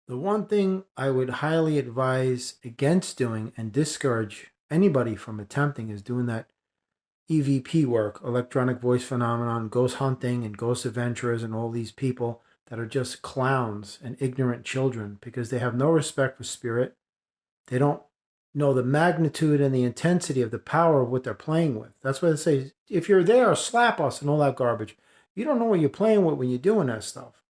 The one thing I would highly advise against doing and discourage anybody from attempting is doing that EVP work, electronic voice phenomenon, ghost hunting, and ghost adventurers, and all these people that are just clowns and ignorant children because they have no respect for spirit. They don't know the magnitude and the intensity of the power of what they're playing with. That's why they say, if you're there, slap us and all that garbage. You don't know what you're playing with when you're doing that stuff.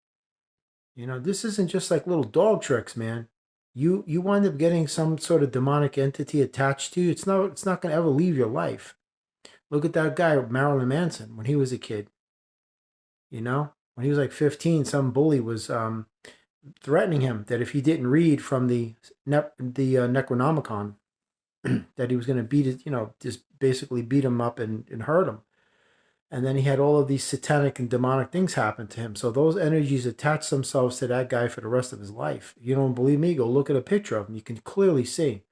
This isn't just like little dog tricks, man. You wind up getting some sort of demonic entity attached to you. It's not going to ever leave your life. Look at that guy Marilyn Manson when he was a kid. When he was like 15, some bully was threatening him that if he didn't read from the Necronomicon, that he was going to beat it. Just basically beat him up and hurt him. And then he had all of these satanic and demonic things happen to him. So those energies attach themselves to that guy for the rest of his life. You don't believe me? Go look at a picture of him. You can clearly see.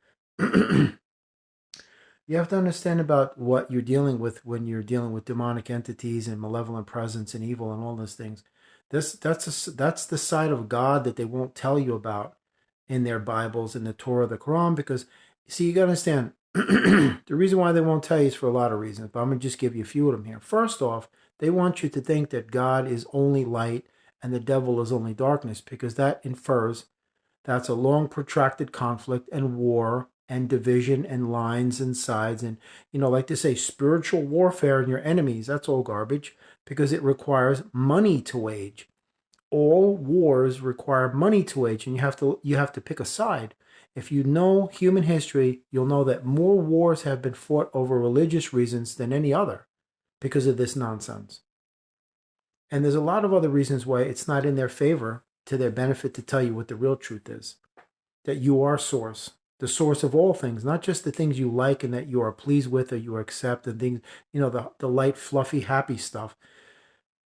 You have to understand about what you're dealing with when you're dealing with demonic entities and malevolent presence and evil and all those things. That's the side of God that they won't tell you about in their Bibles, in the Torah, the Quran, because see, you got to understand the reason why they won't tell you is for a lot of reasons, but I'm going to just give you a few of them here. First off, they want you to think that God is only light and the devil is only darkness, because that infers that's a long protracted conflict and war and division and lines and sides. And, like they say, spiritual warfare and your enemies, that's all garbage because it requires money to wage. All wars require money to wage, and you have to pick a side. If you know human history, you'll know that more wars have been fought over religious reasons than any other because of this nonsense. And there's a lot of other reasons why it's not in their favor, to their benefit, to tell you what the real truth is. That you are source, the source of all things, not just the things you like and that you are pleased with or you accept, and things, the light, fluffy, happy stuff,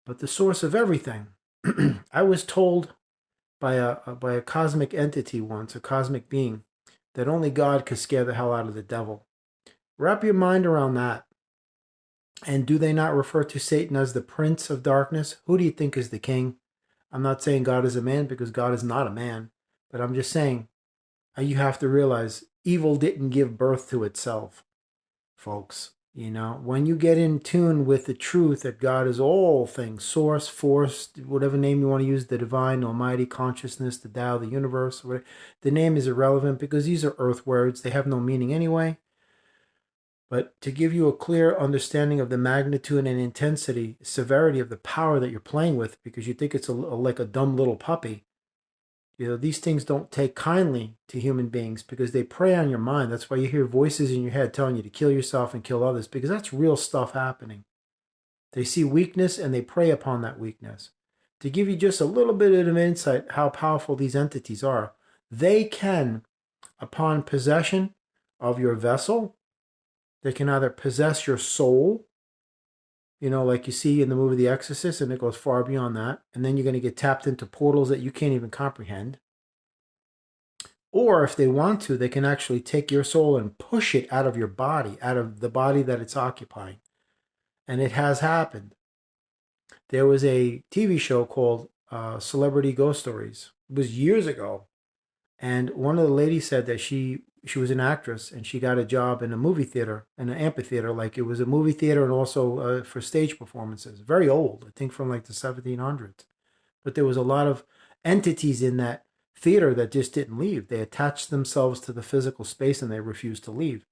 but the source of everything. I was told by a cosmic entity once, a cosmic being, that only God could scare the hell out of the devil. Wrap your mind around that. And do they not refer to Satan as the prince of darkness? Who do you think is the king? I'm not saying God is a man, because God is not a man, but I'm just saying you have to realize evil didn't give birth to itself, folks. When you get in tune with the truth that God is all things, source, force, whatever name you want to use, the divine, almighty, consciousness, the Tao, the universe, the name is irrelevant because these are earth words. They have no meaning anyway. But to give you a clear understanding of the magnitude and intensity, severity of the power that you're playing with, because you think it's like a dumb little puppy, these things don't take kindly to human beings because they prey on your mind. That's why you hear voices in your head telling you to kill yourself and kill others, because that's real stuff happening. They see weakness and they prey upon that weakness. To give you just a little bit of insight how powerful these entities are, they can, upon possession of your vessel, they can either possess your soul, like you see in the movie The Exorcist, and it goes far beyond that. And then you're going to get tapped into portals that you can't even comprehend. Or if they want to, they can actually take your soul and push it out of your body, out of the body that it's occupying. And it has happened. There was a TV show called Celebrity Ghost Stories. It was years ago. And one of the ladies said that she was an actress and she got a job in a movie theater, in an amphitheater. Like, it was a movie theater and also for stage performances. Very old, I think from like the 1700s. But there was a lot of entities in that theater that just didn't leave. They attached themselves to the physical space and they refused to leave.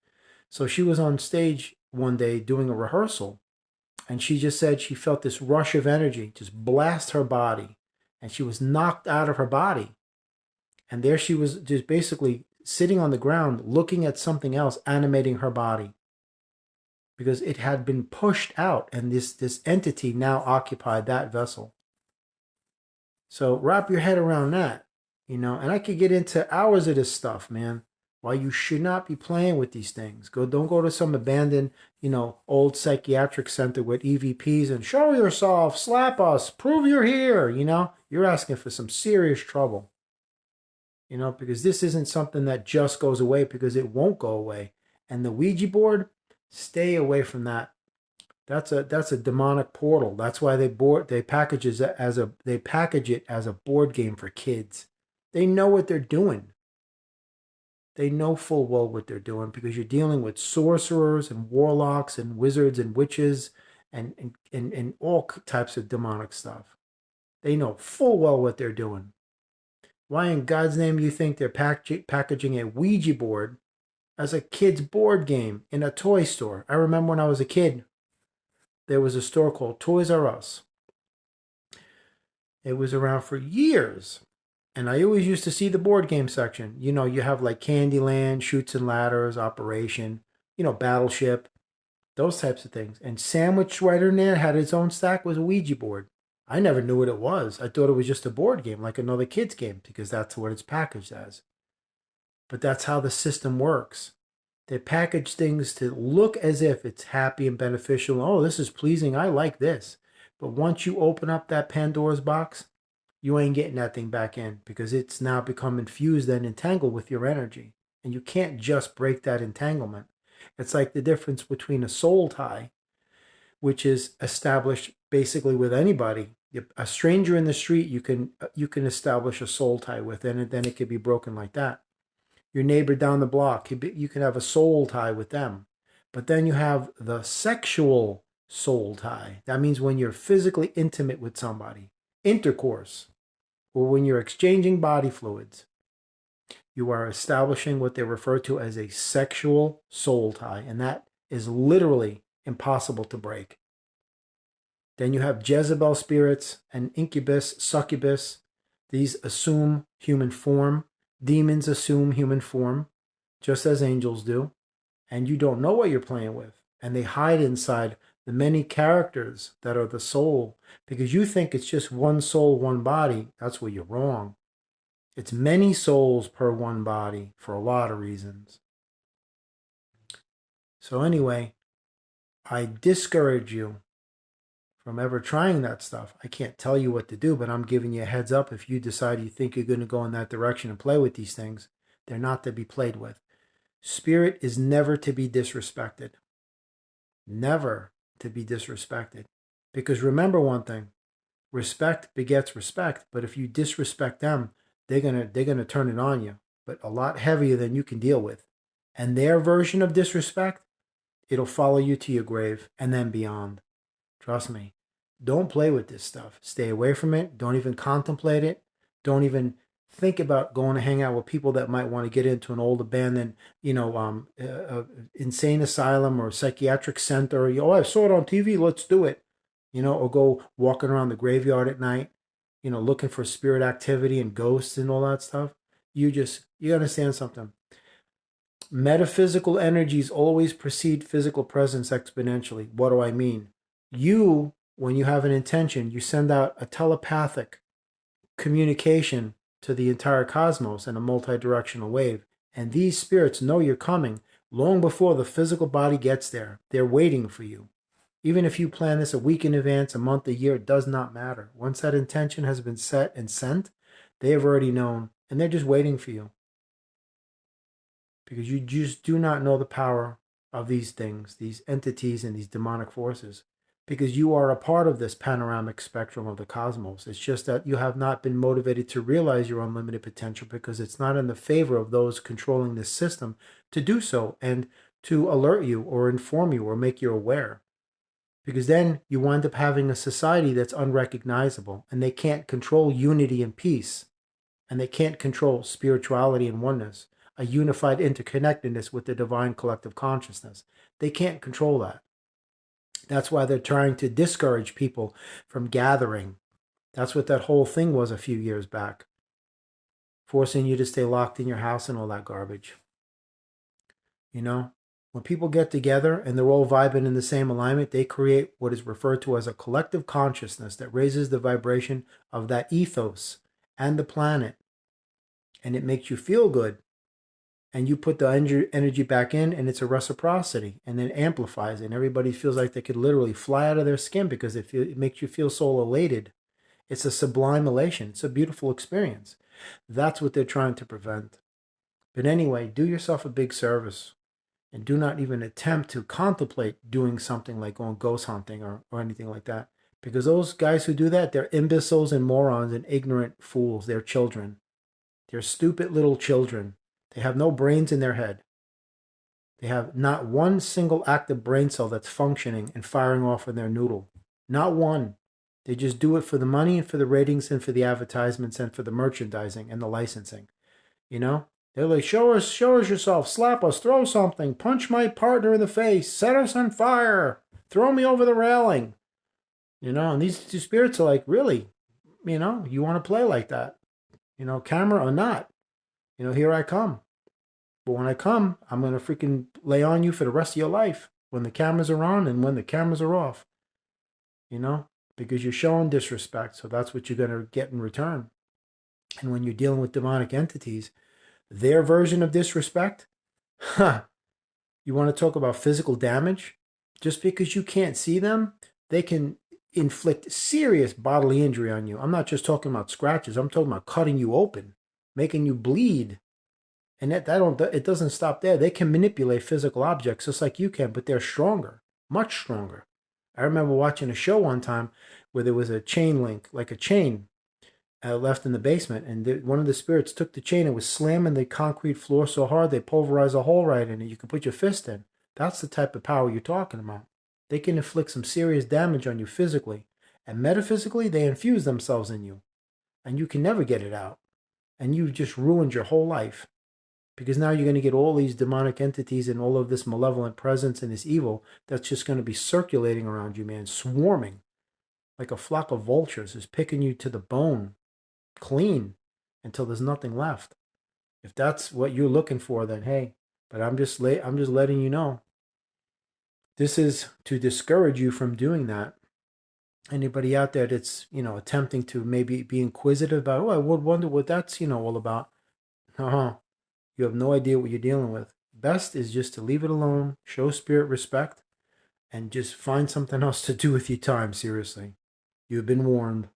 So she was on stage one day doing a rehearsal, and she just said she felt this rush of energy just blast her body, and she was knocked out of her body. And there she was, just basically sitting on the ground looking at something else animating her body, because it had been pushed out and this entity now occupied that vessel. So wrap your head around that, and I could get into hours of this stuff, man. Why you should not be playing with these things. Don't go to some abandoned, old psychiatric center with EVPs and show yourself, slap us, prove you're here. You're asking for some serious trouble. Because this isn't something that just goes away, because it won't go away. And the Ouija board, stay away from that. That's a demonic portal. That's why they package it as a board game for kids. They know what they're doing. They know full well what they're doing because you're dealing with sorcerers and warlocks and wizards and witches and all types of demonic stuff. They know full well what they're doing. Why in God's name you think they're packaging a Ouija board as a kid's board game in a toy store? I remember when I was a kid, there was a store called Toys R Us. It was around for years. And I always used to see the board game section. You know, you have like Candyland, Chutes and Ladders, Operation, Battleship, those types of things. And sandwiched right in there had its own stack was a Ouija board. I never knew what it was. I thought it was just a board game, like another kid's game, because that's what it's packaged as. But that's how the system works. They package things to look as if it's happy and beneficial. Oh, this is pleasing. I like this. But once you open up that Pandora's box, you ain't getting that thing back in because it's now become infused and entangled with your energy. And you can't just break that entanglement. It's like the difference between a soul tie, which is established basically with anybody. A stranger in the street, you can establish a soul tie with, and then it could be broken like that. Your neighbor down the block, you can have a soul tie with them. But then you have the sexual soul tie. That means when you're physically intimate with somebody, intercourse, or when you're exchanging body fluids, you are establishing what they refer to as a sexual soul tie, and that is literally impossible to break. Then you have Jezebel spirits and incubus, succubus. These assume human form. Demons assume human form, just as angels do. And you don't know what you're playing with. And they hide inside the many characters that are the soul, because you think it's just one soul, one body. That's where you're wrong. It's many souls per one body for a lot of reasons. So anyway, I discourage you from ever trying that stuff. I can't tell you what to do, but I'm giving you a heads up. If you decide you think you're going to go in that direction and play with these things, they're not to be played with. Spirit is never to be disrespected. Never to be disrespected. Because remember one thing, respect begets respect, but if you disrespect them, they're gonna turn it on you, but a lot heavier than you can deal with. And their version of disrespect, it'll follow you to your grave and then beyond. Trust me. Don't play with this stuff. Stay away from it. Don't even contemplate it. Don't even think about going to hang out with people that might want to get into an old abandoned, insane asylum or psychiatric center. Oh, I saw it on TV. Let's do it. Or go walking around the graveyard at night, looking for spirit activity and ghosts and all that stuff. You understand something. Metaphysical energies always precede physical presence exponentially. What do I mean? When you have an intention, you send out a telepathic communication to the entire cosmos in a multi-directional wave. And these spirits know you're coming long before the physical body gets there. They're waiting for you. Even if you plan this a week in advance, a month, a year, it does not matter. Once that intention has been set and sent, they have already known, and they're just waiting for you. Because you just do not know the power of these things, these entities and these demonic forces. Because you are a part of this panoramic spectrum of the cosmos. It's just that you have not been motivated to realize your unlimited potential because it's not in the favor of those controlling this system to do so and to alert you or inform you or make you aware. Because then you wind up having a society that's unrecognizable and they can't control unity and peace. And they can't control spirituality and oneness, a unified interconnectedness with the divine collective consciousness. They can't control that. That's why they're trying to discourage people from gathering. That's what that whole thing was a few years back. Forcing you to stay locked in your house and all that garbage. When people get together and they're all vibing in the same alignment, they create what is referred to as a collective consciousness that raises the vibration of that ethos and the planet. And it makes you feel good. And you put the energy back in, and it's a reciprocity, and then amplifies, and everybody feels like they could literally fly out of their skin because it makes you feel so elated. It's a sublime elation. It's a beautiful experience. That's what they're trying to prevent. But anyway, do yourself a big service, and do not even attempt to contemplate doing something like going ghost hunting or anything like that. Because those guys who do that, they're imbeciles and morons and ignorant fools. They're children. They're stupid little children. They have no brains in their head. They have not one single active brain cell that's functioning and firing off in their noodle. Not one. They just do it for the money and for the ratings and for the advertisements and for the merchandising and the licensing. You know? They're like, show us yourself, slap us, throw something, punch my partner in the face, set us on fire, throw me over the railing. You know, and these two spirits are like, really? You know, you want to play like that? You know, camera or not? You know, here I come. But when I come, I'm going to freaking lay on you for the rest of your life when the cameras are on and when the cameras are off. You know, because you're showing disrespect. So that's what you're going to get in return. And when you're dealing with demonic entities, their version of disrespect, huh, you want to talk about physical damage? Just because you can't see them, they can inflict serious bodily injury on you. I'm not just talking about scratches. I'm talking about cutting you open, making you bleed. And it doesn't stop there. They can manipulate physical objects just like you can, but they're stronger, much stronger. I remember watching a show one time where there was a chain link, like a chain left in the basement, and one of the spirits took the chain and was slamming the concrete floor so hard they pulverized a hole right in it. You could put your fist in. That's the type of power you're talking about. They can inflict some serious damage on you physically, and metaphysically, they infuse themselves in you, and you can never get it out. And you've just ruined your whole life. Because now you're going to get all these demonic entities and all of this malevolent presence and this evil that's just going to be circulating around you, man, swarming like a flock of vultures, is picking you to the bone, clean, until there's nothing left. If that's what you're looking for, then hey, but I'm just letting you know. This is to discourage you from doing that. Anybody out there that's, attempting to maybe be inquisitive about, oh, I would wonder what that's, all about. Uh-huh. You have no idea what you're dealing with. Best is just to leave it alone, show spirit respect, and just find something else to do with your time, seriously. You've been warned.